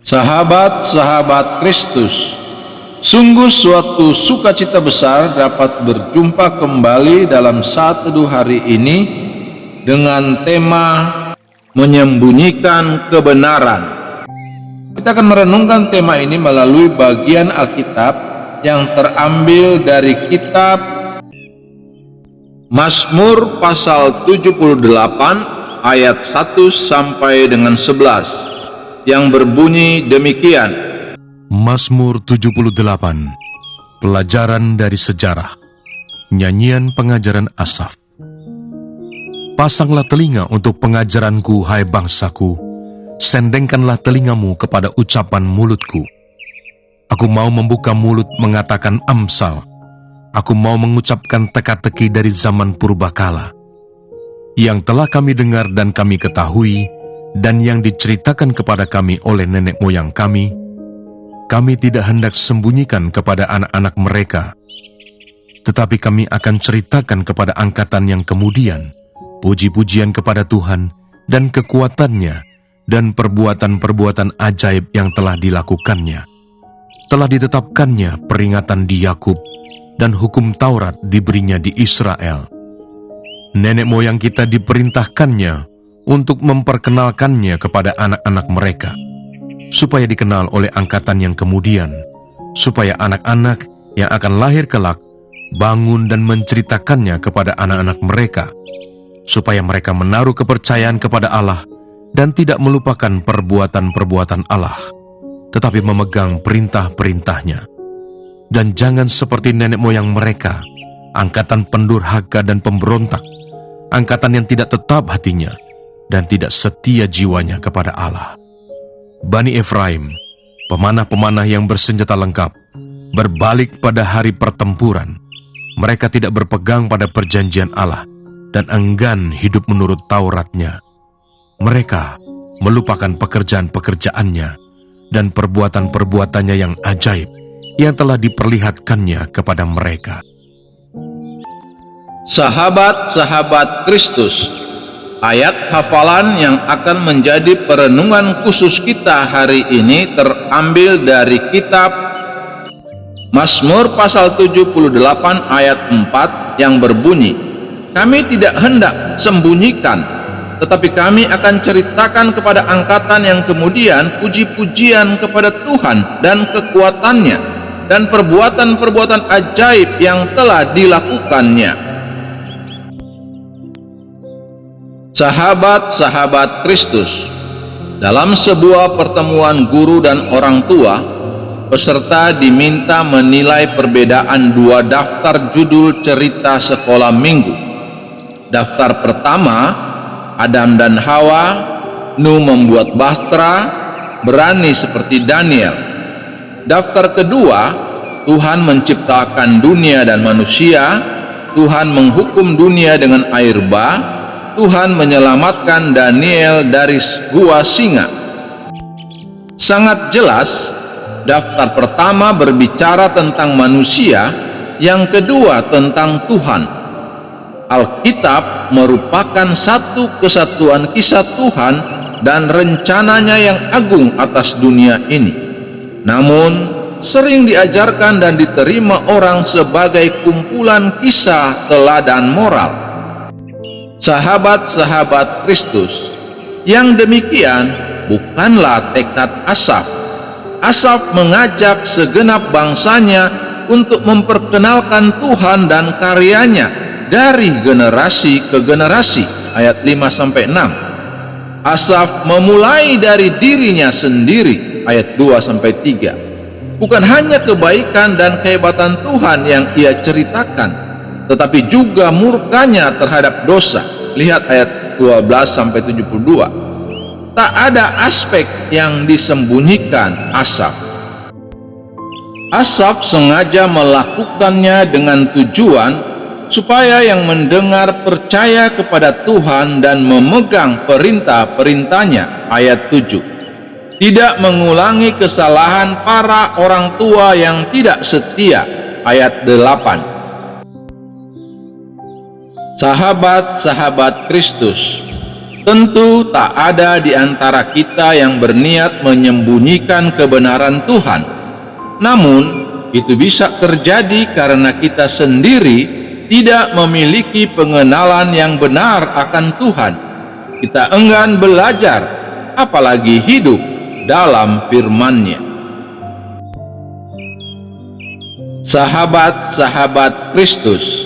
Sahabat-sahabat Kristus, sungguh suatu sukacita besar dapat berjumpa kembali dalam saat teduh hari ini dengan tema menyembunyikan kebenaran. Kita akan merenungkan tema ini melalui bagian Alkitab yang terambil dari kitab Mazmur pasal 78 ayat 1 sampai dengan 11 yang berbunyi demikian. Mazmur 78, pelajaran dari sejarah, nyanyian pengajaran Asaf. Pasanglah telinga untuk pengajaranku, hai bangsaku, sendengkanlah telingamu kepada ucapan mulutku. Aku mau membuka mulut mengatakan amsal, aku mau mengucapkan teka-teki dari zaman purbakala, yang telah kami dengar dan kami ketahui, dan yang diceritakan kepada kami oleh nenek moyang kami. Kami tidak hendak sembunyikan kepada anak-anak mereka, tetapi kami akan ceritakan kepada angkatan yang kemudian, puji-pujian kepada Tuhan dan kekuatannya, dan perbuatan-perbuatan ajaib yang telah dilakukannya. Telah ditetapkannya peringatan di Yakub, dan hukum Taurat diberinya di Israel. Nenek moyang kita diperintahkannya untuk memperkenalkannya kepada anak-anak mereka, supaya dikenal oleh angkatan yang kemudian, supaya anak-anak yang akan lahir kelak bangun dan menceritakannya kepada anak-anak mereka, supaya mereka menaruh kepercayaan kepada Allah dan tidak melupakan perbuatan-perbuatan Allah, tetapi memegang perintah-perintahnya. Dan jangan seperti nenek moyang mereka, angkatan pendurhaka dan pemberontak, angkatan yang tidak tetap hatinya dan tidak setia jiwanya kepada Allah. Bani Efraim, pemanah-pemanah yang bersenjata lengkap, berbalik pada hari pertempuran. Mereka tidak berpegang pada perjanjian Allah dan enggan hidup menurut Tauratnya. Mereka melupakan pekerjaan-pekerjaannya dan perbuatan-perbuatannya yang ajaib yang telah diperlihatkannya kepada mereka. Sahabat-sahabat Kristus, ayat hafalan yang akan menjadi perenungan khusus kita hari ini terambil dari kitab Mazmur pasal 78 ayat 4 yang berbunyi, kami tidak hendak sembunyikan, tetapi kami akan ceritakan kepada angkatan yang kemudian puji-pujian kepada Tuhan dan kekuatannya dan perbuatan-perbuatan ajaib yang telah dilakukannya. Sahabat-sahabat Kristus, dalam sebuah pertemuan guru dan orang tua, peserta diminta menilai perbedaan dua daftar judul cerita sekolah minggu. Daftar pertama, Adam dan Hawa, Nuh membuat bahtera, berani seperti Daniel. Daftar kedua, Tuhan menciptakan dunia dan manusia, Tuhan menghukum dunia dengan air bah, Tuhan menyelamatkan Daniel dari gua singa. Sangat jelas, daftar pertama berbicara tentang manusia, yang kedua tentang Tuhan. Alkitab merupakan satu kesatuan kisah Tuhan dan rencananya yang agung atas dunia ini. Namun, sering diajarkan dan diterima orang sebagai kumpulan kisah teladan moral. Sahabat-sahabat Kristus, yang demikian bukanlah tekad Asaf. Asaf mengajak segenap bangsanya untuk memperkenalkan Tuhan dan karyanya dari generasi ke generasi, ayat 5-6. Asaf memulai dari dirinya sendiri, ayat 2-3. Bukan hanya kebaikan dan kehebatan Tuhan yang ia ceritakan, tetapi juga murkanya terhadap dosa. Lihat ayat 12-72. Tak ada aspek yang disembunyikan Asaf. Asaf sengaja melakukannya dengan tujuan supaya yang mendengar percaya kepada Tuhan dan memegang perintah-perintahnya, ayat 7. Tidak mengulangi kesalahan para orang tua yang tidak setia, ayat 8. Sahabat-sahabat Kristus, Tentu tak ada di antara kita yang berniat menyembunyikan kebenaran Tuhan. Namun, itu bisa terjadi karena kita sendiri tidak memiliki pengenalan yang benar akan Tuhan. Kita enggan belajar, apalagi hidup dalam firman-Nya. Sahabat-sahabat Kristus,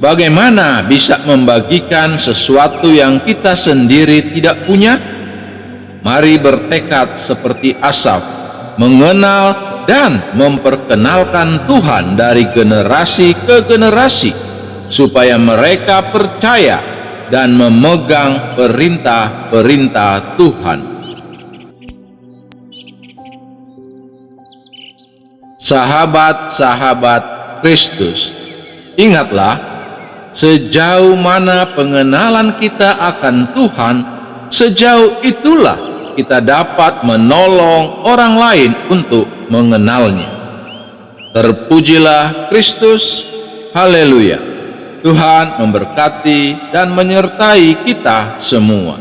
bagaimana bisa membagikan sesuatu yang kita sendiri tidak punya? Mari bertekad seperti Asaf, mengenal dan memperkenalkan Tuhan dari generasi ke generasi, supaya mereka percaya dan memegang perintah-perintah Tuhan. Sahabat-sahabat Kristus, ingatlah, sejauh mana pengenalan kita akan Tuhan, sejauh itulah kita dapat menolong orang lain untuk mengenalnya. Terpujilah Kristus, haleluya. Tuhan memberkati dan menyertai kita semua.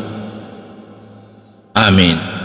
Amin.